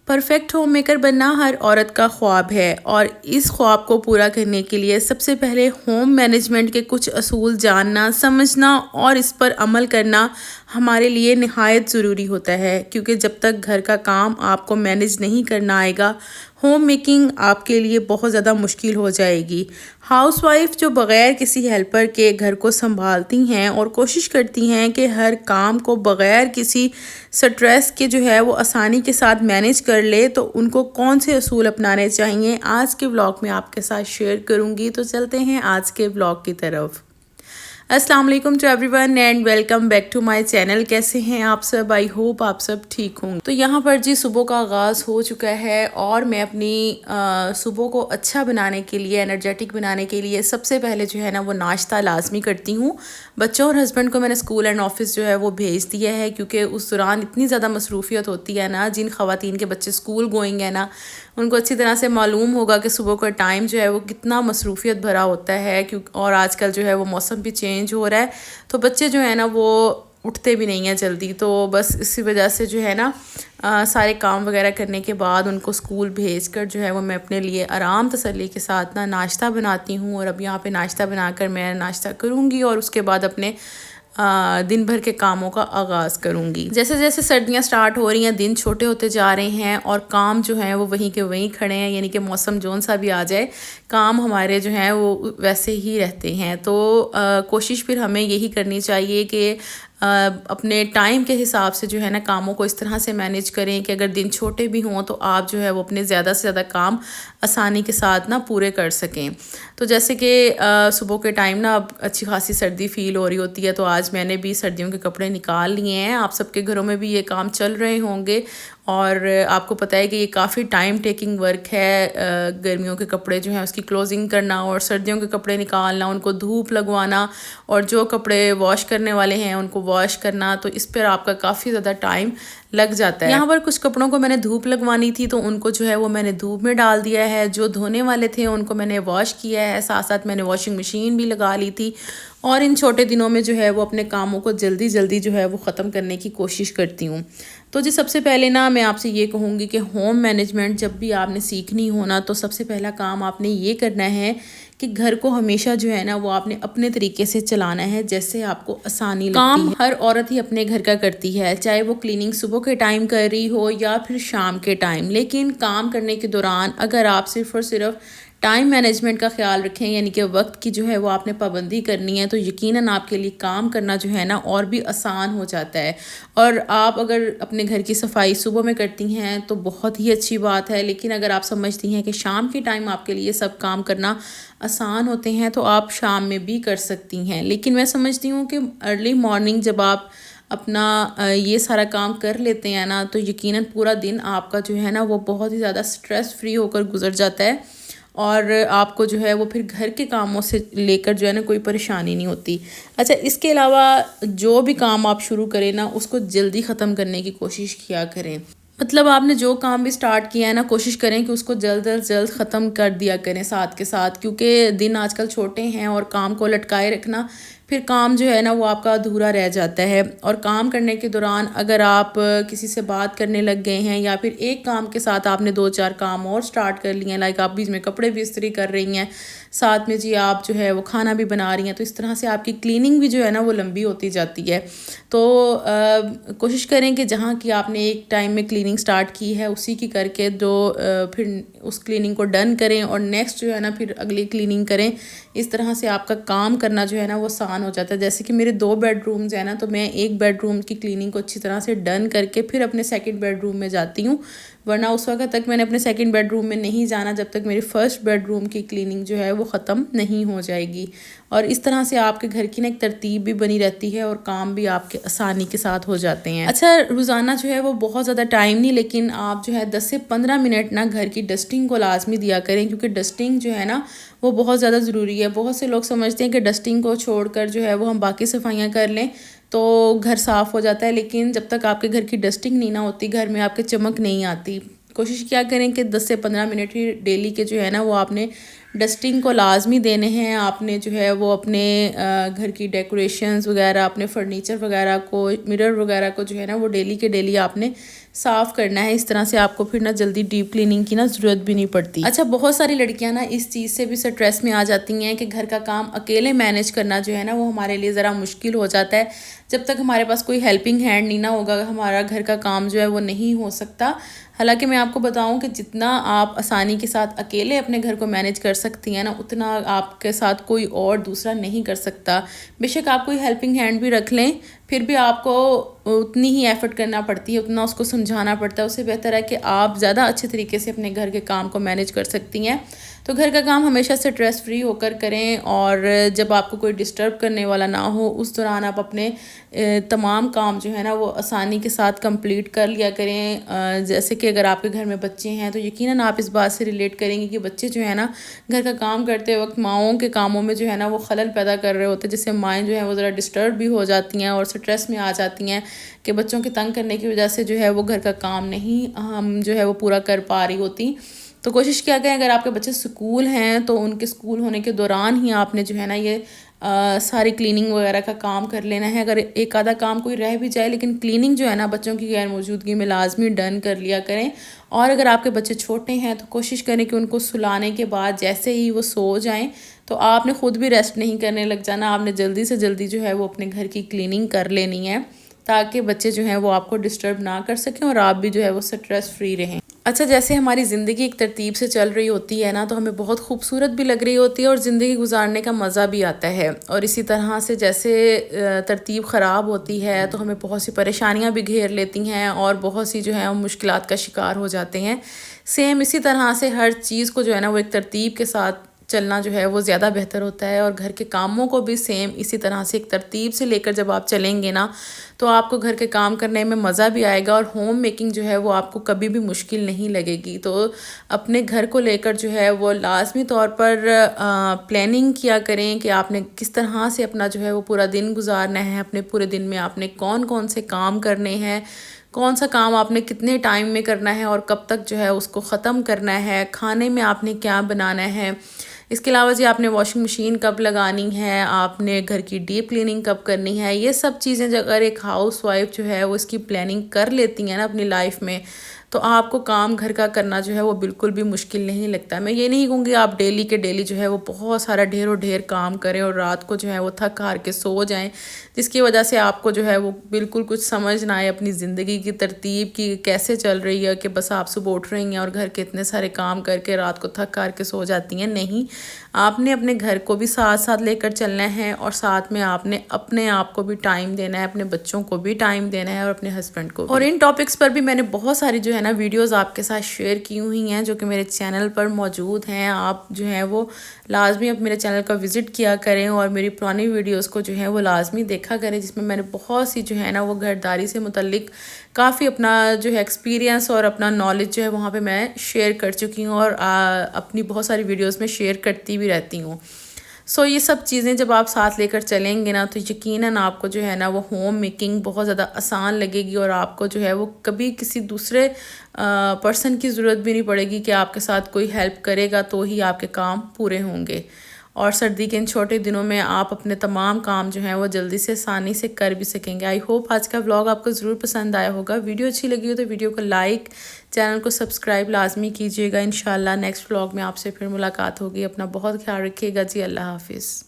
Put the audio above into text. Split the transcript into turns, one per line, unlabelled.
Perfect home maker बनना हर औरत का ख्वाब है और इस ख्वाब को पूरा करने के लिए सबसे पहले होम मैनेजमेंट के कुछ असूल जानना, समझना और इस पर अमल करना हमारे लिए निहायत ज़रूरी होता है, क्योंकि जब तक घर का काम आपको मैनेज नहीं करना आएगा, होम मेकिंग आपके लिए बहुत ज़्यादा मुश्किल हो जाएगी। हाउसवाइफ जो बग़ैर किसी हेल्पर के घर को संभालती हैं और कोशिश करती हैं कि हर काम को बग़ैर किसी स्ट्रेस के जो है वो आसानी के साथ मैनेज कर ले, तो उनको कौन से असूल अपनाने चाहिए आज के व्लॉग में आपके साथ शेयर करूँगी। तो चलते हैं आज के व्लॉग की तरफ। अस्सलाम वालेकुम to everyone and welcome back to my channel. कैसे हैं आप सब? आई होप आप सब ठीक होंगे। तो यहाँ पर जी सुबह का आगाज़ हो चुका है और मैं अपनी सुबह को अच्छा बनाने के लिए, एनर्जेटिक बनाने के लिए सबसे पहले जो है ना वो नाश्ता लाजमी करती हूँ। बच्चों और हस्बैंड को मैंने स्कूल एंड ऑफिस जो है वो भेज दिया है, क्योंकि उस दौरान इतनी ज़्यादा मसरूफियत होती है ना, जिन ख़वातीन के बच्चे स्कूल गोइंग है ना, उनको अच्छी तरह से मालूम होगा कि सुबह का टाइम जो है वो कितना मसरूफियत भरा होता है। और आजकल जो है वो मौसम भी चेंज हो रहा है, तो बच्चे जो है ना वो उठते भी नहीं हैं जल्दी। तो बस इसी वजह से जो है ना सारे काम वगैरह करने के बाद उनको स्कूल भेज कर जो है वो मैं अपने लिए आराम तसल्ली के साथ ना नाश्ता बनाती हूँ। और अब यहाँ पे नाश्ता बनाकर मैं नाश्ता करूँगी और उसके बाद अपने दिन भर के कामों का आगाज़ करूँगी। जैसे जैसे सर्दियाँ स्टार्ट हो रही हैं, दिन छोटे होते जा रहे हैं और काम जो हैं वो वहीं के वहीं खड़े हैं, यानी कि मौसम जौन सा भी आ जाए काम हमारे जो हैं वो वैसे ही रहते हैं। तो कोशिश फिर हमें यही करनी चाहिए कि अपने टाइम के हिसाब से जो है ना कामों को इस तरह से मैनेज करें कि अगर दिन छोटे भी हों तो आप जो है वो अपने ज़्यादा से ज़्यादा काम आसानी के साथ ना पूरे कर सकें। तो जैसे कि सुबह के टाइम ना अब अच्छी खासी सर्दी फील हो रही होती है, तो आज मैंने भी सर्दियों के कपड़े निकाल लिए हैं। आप सबके घरों में भी ये काम चल रहे होंगे और आपको पता है कि ये काफ़ी टाइम टेकिंग वर्क है। गर्मियों के कपड़े जो हैं उसकी क्लोजिंग करना और सर्दियों के कपड़े निकालना, उनको धूप लगवाना और जो कपड़े वॉश करने वाले हैं उनको वॉश करना, तो इस पर आपका काफ़ी ज़्यादा टाइम लग जाता है। यहाँ पर कुछ कपड़ों को मैंने धूप लगवानी थी, तो उनको जो है वो मैंने धूप में डाल दिया है। जो धोने वाले थे उनको मैंने वॉश किया है, साथ साथ मैंने वॉशिंग मशीन भी लगा ली थी। और इन छोटे दिनों में जो है वो अपने कामों को जल्दी जल्दी जो है वो ख़त्म करने की कोशिश करती हूँ। तो जी सबसे पहले ना मैं आपसे ये कहूँगी कि होम मैनेजमेंट जब भी आपने सीखनी हो ना, तो सबसे पहला काम आपने ये करना है कि घर को हमेशा जो है ना वो आपने अपने तरीके से चलाना है, जैसे आपको आसानी लगती है। काम हर औरत ही अपने घर का करती है, चाहे वो क्लीनिंग सुबह के टाइम कर रही हो या फिर शाम के टाइम। लेकिन काम करने के दौरान अगर आप सिर्फ़ और सिर्फ टाइम मैनेजमेंट का ख्याल रखें, यानी कि वक्त की जो है वो आपने पाबंदी करनी है, तो यकीनन आपके लिए काम करना जो है ना और भी आसान हो जाता है। और आप अगर अपने घर की सफाई सुबह में करती हैं तो बहुत ही अच्छी बात है, लेकिन अगर आप समझती हैं कि शाम के टाइम आपके लिए सब काम करना आसान होते हैं तो आप शाम में भी कर सकती हैं। लेकिन मैं समझती हूँ कि अर्ली मॉर्निंग जब आप अपना ये सारा काम कर लेते हैं ना, तो यकीनन पूरा दिन आपका जो है ना वो बहुत ही ज़्यादा स्ट्रेस फ्री होकर गुजर जाता है और आपको जो है वो फिर घर के कामों से लेकर जो है ना कोई परेशानी नहीं होती। अच्छा, इसके अलावा जो भी काम आप शुरू करें ना उसको जल्दी ख़त्म करने की कोशिश किया करें। मतलब आपने जो काम भी स्टार्ट किया है ना, कोशिश करें कि उसको जल्द अज जल्द ख़त्म कर दिया करें साथ के साथ, क्योंकि दिन आजकल छोटे हैं और काम को लटकाए रखना फिर काम जो है ना वो आपका अधूरा रह जाता है। और काम करने के दौरान अगर आप किसी से बात करने लग गए हैं या फिर एक काम के साथ आपने 2-4 काम और स्टार्ट कर लिए हैं, लाइक आप बीच में कपड़े भी इस्त्री कर रही हैं, साथ में जी आप जो है वो खाना भी बना रही हैं, तो इस तरह से आपकी क्लीनिंग भी जो है ना वो लंबी होती जाती है। तो कोशिश करें कि जहाँ की आपने एक टाइम में क्लीनिंग स्टार्ट की है उसी की करके फिर उस क्लीनिंग को डन करें और नेक्स्ट जो है ना फिर अगली क्लीनिंग करें। इस तरह से आपका काम करना जो है ना वो आसान हो जाता है। जैसे कि मेरे 2 बेडरूम्स हैं ना, तो मैं एक बेडरूम की क्लीनिंग को अच्छी तरह से डन करके फिर अपने सेकंड बेडरूम में जाती हूँ, वरना उस वक्त तक मैंने अपने सेकंड बेडरूम में नहीं जाना जब तक मेरी फर्स्ट बेडरूम की क्लीनिंग जो है वो ख़त्म नहीं हो जाएगी। और इस तरह से आपके घर की ना एक तरतीब भी बनी रहती है और काम भी आपके आसानी के साथ हो जाते हैं। अच्छा, रोज़ाना जो है वो बहुत ज़्यादा टाइम नहीं, लेकिन आप जो है 10 से 15 मिनट ना घर की डस्टिंग को लाजमी दिया करें, क्योंकि डस्टिंग जो है ना वो बहुत ज़्यादा ज़रूरी है। बहुत से लोग समझते हैं कि डस्टिंग को छोड़कर जो है वो हम बाकी सफाइयाँ कर लें तो घर साफ़ हो जाता है, लेकिन जब तक आपके घर की डस्टिंग नहीं ना होती घर में आपके चमक नहीं आती। कोशिश क्या करें कि 10 से 15 मिनट ही डेली के जो है ना वो आपने डस्टिंग को लाजमी देने हैं। आपने जो है वो अपने घर की डेकोरेशंस वगैरह, अपने फर्नीचर वगैरह को, मिरर वगैरह को जो है ना वो डेली के डेली आपने صاف کرنا ہے. اس طرح سے آپ کو پھر نا جلدی ڈیپ کلیننگ کی نا ضرورت بھی نہیں پڑتی. اچھا بہت ساری لڑکیاں نا اس چیز سے بھی سٹریس میں آ جاتی ہیں کہ گھر کا کام اکیلے مینیج کرنا جو ہے نا وہ ہمارے لیے ذرا مشکل ہو جاتا ہے. جب تک ہمارے پاس کوئی ہیلپنگ ہینڈ نہیں نا ہوگا ہمارا گھر کا کام جو ہے وہ نہیں ہو سکتا. حالانکہ میں آپ کو بتاؤں کہ جتنا آپ آسانی کے ساتھ اکیلے اپنے گھر کو مینیج کر سکتی ہیں نا اتنا آپ کے ساتھ کوئی اور دوسرا نہیں کر سکتا. بے شک آپ کوئی ہیلپنگ ہینڈ بھی رکھ لیں پھر بھی آپ کو اتنی ہی ایفرٹ کرنا پڑتی ہے, اتنا اس کو سمجھانا پڑتا ہے. اس سے بہتر ہے کہ آپ زیادہ اچھے طریقے سے اپنے گھر کے کام کو مینیج کر سکتی ہیں. تو گھر کا کام ہمیشہ اسٹریس فری ہو کر کریں, اور جب آپ کو کوئی ڈسٹرب کرنے والا نہ ہو اس دوران آپ اپنے تمام کام جو ہے نا وہ آسانی کے ساتھ کمپلیٹ کر لیا کریں. جیسے کہ اگر آپ کے گھر میں بچے ہیں تو یقیناً آپ اس بات سے ریلیٹ کریں گے کہ بچے جو ہے نا گھر کا کام کرتے وقت ماؤں کے کاموں میں جو ہے نا وہ خلل پیدا کر رہے ہوتے ہیں, جس سے مائیں جو ہیں وہ ذرا ڈسٹرب بھی ہو جاتی ہیں اور سٹریس میں آ جاتی ہیں کہ بچوں کے تنگ کرنے کی وجہ سے جو ہے وہ گھر کا کام نہیں ہم جو ہے وہ پورا کر پا رہی ہوتی. تو کوشش کیا کریں اگر آپ کے بچے اسکول ہیں تو ان کے اسکول ہونے کے دوران ہی آپ نے جو ہے نا یہ ساری کلیننگ وغیرہ کا کام کر لینا ہے. اگر ایک آدھا کام کوئی رہ بھی جائے لیکن کلیننگ جو ہے نا بچوں کی غیر موجودگی میں لازمی ڈن کر لیا کریں. اور اگر آپ کے بچے چھوٹے ہیں تو کوشش کریں کہ ان کو سلانے کے بعد جیسے ہی وہ سو جائیں تو آپ نے خود بھی ریسٹ نہیں کرنے لگ جانا, آپ نے جلدی سے جلدی جو ہے وہ اپنے گھر کی کلیننگ کر لینی ہے تاکہ بچے جو ہیں وہ آپ کو ڈسٹرب نہ کر سکیں اور آپ بھی جو ہے وہ سٹریس فری رہیں. اچھا جیسے ہماری زندگی ایک ترتیب سے چل رہی ہوتی ہے نا تو ہمیں بہت خوبصورت بھی لگ رہی ہوتی ہے اور زندگی گزارنے کا مزہ بھی آتا ہے, اور اسی طرح سے جیسے ترتیب خراب ہوتی ہے تو ہمیں بہت سی پریشانیاں بھی گھیر لیتی ہیں اور بہت سی جو ہے مشکلات کا شکار ہو جاتے ہیں. سیم اسی طرح سے ہر چیز کو جو ہے نا وہ ایک ترتیب کے ساتھ چلنا جو ہے وہ زیادہ بہتر ہوتا ہے, اور گھر کے کاموں کو بھی سیم اسی طرح سے ایک ترتیب سے لے کر جب آپ چلیں گے نا تو آپ کو گھر کے کام کرنے میں مزہ بھی آئے گا اور ہوم میکنگ جو ہے وہ آپ کو کبھی بھی مشکل نہیں لگے گی. تو اپنے گھر کو لے کر جو ہے وہ لازمی طور پر پلاننگ کیا کریں کہ آپ نے کس طرح سے اپنا جو ہے وہ پورا دن گزارنا ہے, اپنے پورے دن میں آپ نے کون کون سے کام کرنے ہیں, کون سا کام آپ نے کتنے ٹائم میں کرنا ہے اور کب تک جو ہے اس کو ختم کرنا ہے, کھانے میں آپ نے کیا بنانا ہے. اس کے علاوہ جی آپ نے واشنگ مشین کب لگانی ہے, آپ نے گھر کی ڈیپ کلیننگ کب کرنی ہے. یہ سب چیزیں اگر ایک ہاؤس وائف جو ہے وہ اس کی پلاننگ کر لیتی ہیں نا اپنی لائف میں تو آپ کو کام گھر کا کرنا جو ہے وہ بالکل بھی مشکل نہیں لگتا. میں یہ نہیں کہوں گی آپ ڈیلی کے ڈیلی جو ہے وہ بہت سارا ڈھیر و ڈھیر کام کریں اور رات کو جو ہے وہ تھک ہار کے سو جائیں, جس کی وجہ سے آپ کو جو ہے وہ بالکل کچھ سمجھ نہ آئے اپنی زندگی کی ترتیب کی کیسے چل رہی ہے کہ بس آپ صبح اٹھ رہی ہیں اور گھر کے اتنے سارے کام کر کے رات کو تھک ہار کے سو جاتی ہیں. نہیں, آپ نے اپنے گھر کو بھی ساتھ ساتھ لے کر چلنا ہے اور ساتھ میں آپ نے اپنے آپ کو بھی ٹائم دینا ہے, اپنے بچوں کو بھی ٹائم دینا ہے اور اپنے ہسبینڈ کو بھی. اور ان ٹاپکس پر بھی میں نے بہت ساری جو ہے نا ویڈیوز آپ کے ساتھ شیئر کی ہوئی ہیں جو کہ میرے چینل پر موجود ہیں. آپ جو ہیں وہ لازمی اب میرے چینل کا وزٹ کیا کریں اور میری پرانی ویڈیوز کو جو ہے وہ لازمی دیکھا کریں, جس میں میں نے بہت سی جو ہے نا وہ گھرداری سے متعلق کافی اپنا جو ہے ایکسپیرینس اور اپنا نالج جو ہے وہاں پہ میں شیئر کر چکی ہوں اور اپنی بہت ساری ویڈیوز میں شیئر کرتی بھی رہتی ہوں. یہ سب چیزیں جب آپ ساتھ لے کر چلیں گے نا تو یقیناً آپ کو جو ہے نا وہ ہوم میکنگ بہت زیادہ آسان لگے گی اور آپ کو جو ہے وہ کبھی کسی دوسرے پرسن کی ضرورت بھی نہیں پڑے گی کہ آپ کے ساتھ کوئی ہیلپ کرے گا تو ہی آپ کے کام پورے ہوں گے. اور سردی کے ان چھوٹے دنوں میں آپ اپنے تمام کام جو ہیں وہ جلدی سے آسانی سے کر بھی سکیں گے. آئی ہوپ آج کا ولاگ آپ کو ضرور پسند آیا ہوگا. ویڈیو اچھی لگی ہو تو ویڈیو کو لائک, چینل کو سبسکرائب لازمی کیجیے گا. انشاءاللہ نیکسٹ ولاگ میں آپ سے پھر ملاقات ہوگی. اپنا بہت خیال رکھیے گا جی. اللہ حافظ.